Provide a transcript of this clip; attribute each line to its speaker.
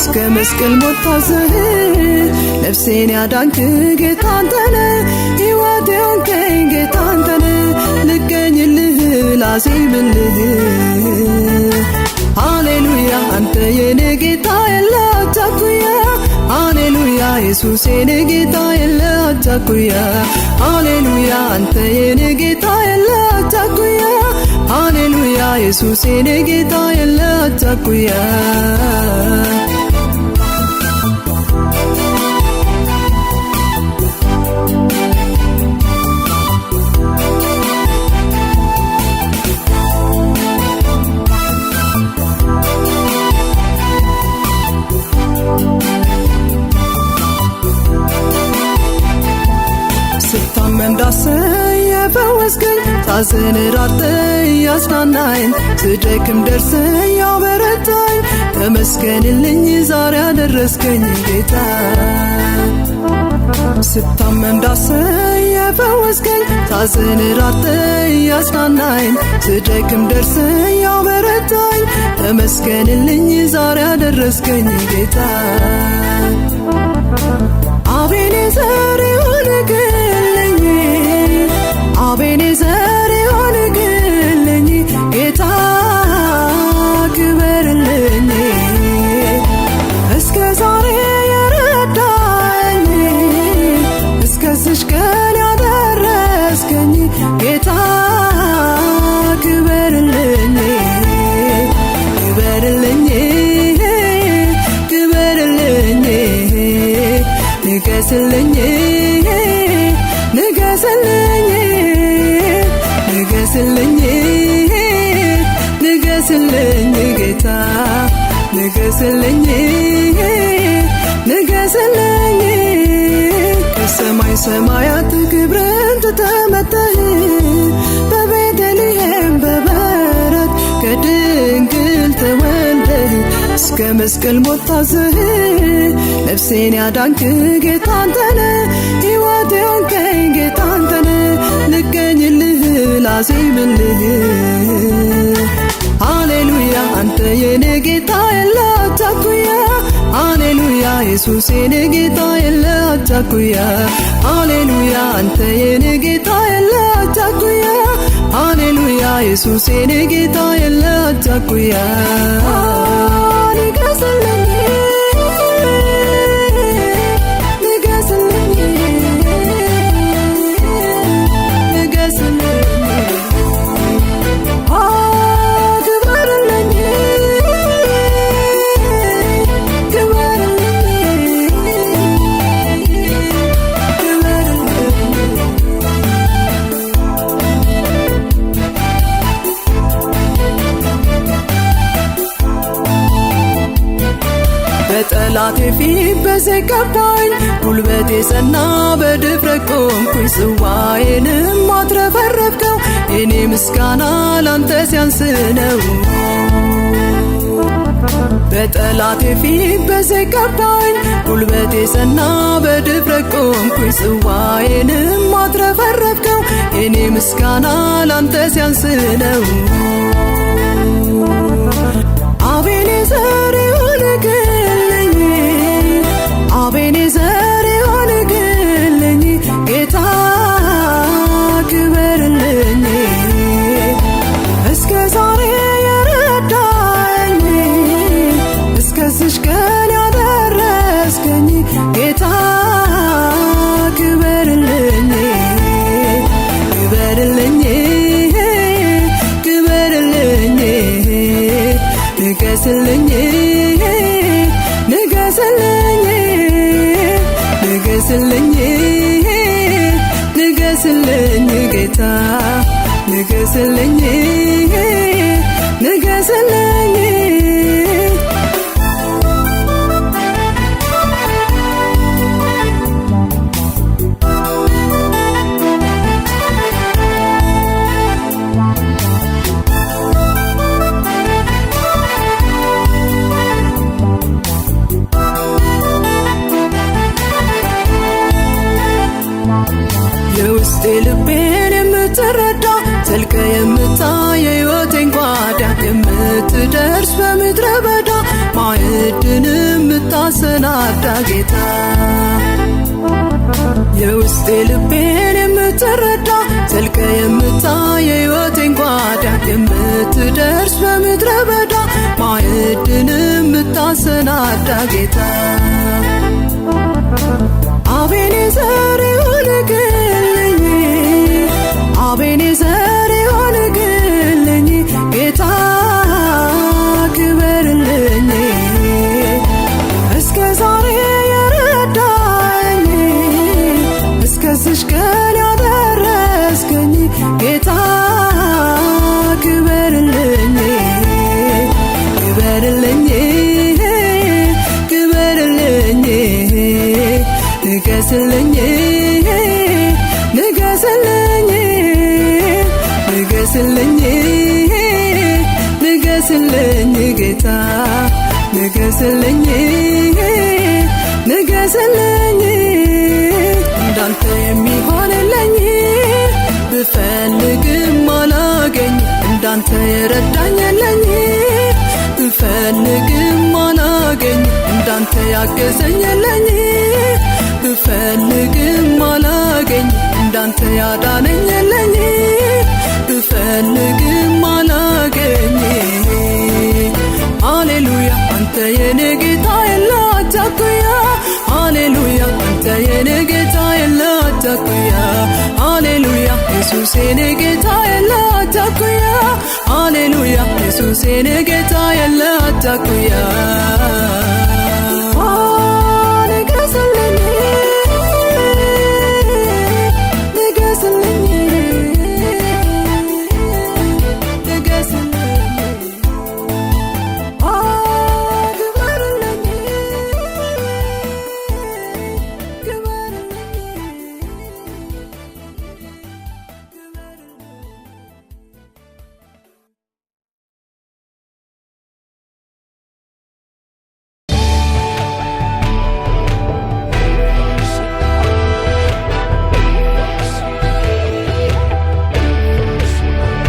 Speaker 1: እስከ መስቀል ሞት ታዘህ ነፍሴን ያዳንክ ጌታ አንተነ ሕይወቴ ሆንከኝ ጌታ አንተነ ልገኝልህ ላዜምልህ ሃሌሉያ አንተ የኔ ጌታ የለ አቻኩያ ሃሌሉያ ኢየሱስ የኔ ጌታ የለ አቻኩያ ሃሌሉያ አንተ የኔ ጌታ የለ አቻኩያ ሃሌሉያ ኢየሱስ የኔ ጌታ የለ አቻኩያ ስታመም ዳሰኝ የፈወስከኝ ሳዝን ራርተህ ያጽናናኝ ስደክም ደርሰህ ያበረታኝ ተመስገንልኝ ዛሬ ያደረስከኝ ጌታ ስታመም ዳሰኝ የፈወስከኝ ሳዝን ራርተህ ያጽናናኝ ስደክም ደርሰህ ያበረታኝ ተመስገንልኝ ዛሬ ያደረስከኝ ጌታ አቤኔዘር ይሁንልኝ አቤኔዘር ይሁንልኝ ጌታ ክበርልኝ እስከ ዛሬ የረዳኝ እስከዚች ቀን ያደረስከኝ ጌታ ክበርልኝ ክበርልኝ ክበርልኝ ንገስልኝ ንገስልኝ ንገስልኝ ንገስልኝ ጌታ ንገስልኝ ንገስልኝ ከሰማይ ሰማያት ክብርን ተመተህ በቤተልሔም በበረት ከድንግል ተወልደህ እስከ መስቀል ሞት ታዘህ ነፍሴን ያዳንክ ጌታ አንተነ ሕይወቴ ሆንከኝ ጌታ አንተነ ልገኝልህ ላዜምልህ ሃሌሉያ አንተ የኔ ጌታ የለ አቻኩያ ሃሌሉያ ኢየሱስ የኔ ጌታ የለ አቻኩያ ሃሌሉያ አንተ የኔ ጌታ የለ አቻኩያ ሃሌሉያ ኢየሱስ የኔ ጌታ የለ አቻኩያ ንገስልኝ በጠላቴ ፊት በዘቀባኝ ጉልበቴ ጸና በድፍረት ቆምኩኝ ጽዋዬንም አትረፈረፍከው የኔ ምስጋና ላንተ ሲያንስ ነው በጠላቴ ፊት በዘቀባኝ ጉልበቴ ጸና በድፍረት ቆምኩኝ ጽዋዬንም አትረፈረፍከው የኔ ምስጋና ላንተ ሲያንስ ነው አቤኔዘር ይሁንልኝ አቤኔዘር ይሁንልኝ ጌታ ክበርልኝ እስከ ዛሬ የረዳኝ እስከዚች ቀን ያደረስከኝ ጌታ ክበርልኝ ክበርልኝ ክበርልኝ ንገስልኝ ንገስልኝ ንገስልኝ ንገስልኝ ጌታ ንገስልኝ ንገስልኝ የውስጤ ልቤን የምትረዳ ዘልቀ የምታይ የሕይወቴን ጓዳ የምትደርስ በምድረ በዳ ማዕድን ያሰናዳ ጌታ የውስጤ ልቤን የምትረዳ ዘልቀ የምታይ የሕይወቴን ጓዳ የምትደርስ በምድረ በዳ ማዕድን የምታሰናዳ ጌታ አቤኔዘር ይሆንልኝ አቤኔዘር ይሆንልኝ ጌታ ክበርልኝ እስከ ዛሬ የረዳኝ እስከዚች ቀን ያደረስከኝ ጌታ ክበርልኝ ክበርልኝ ክበርልኝ ንገስልኝ ንገስልኝ ንገስልኝ ንገስልኝ ጌታ ንገስልኝ ንገስልኝ እንዳንተ የሚሆንልኝ ብፈልግም አላገኝ እንዳንተ የረዳኝ የለኝ ብፈልግም አላገኝ እንዳንተ ያገዘኝ የለኝ ብፈልግም አላገኝ እንዳንተ ያዳነኝ የለኝ ብፈልግም አላገኝ ሃሌሉያ አንተ የኔ ጌታ የላተኩያ ሃሌሉያ አንተ የኔ ጌታ የላተኩያ ሃሌሉያ ኢየሱስ የኔ ጌታ የላተኩያ ሃሌሉያ ኢየሱስ የኔ ጌታ የላተኩያ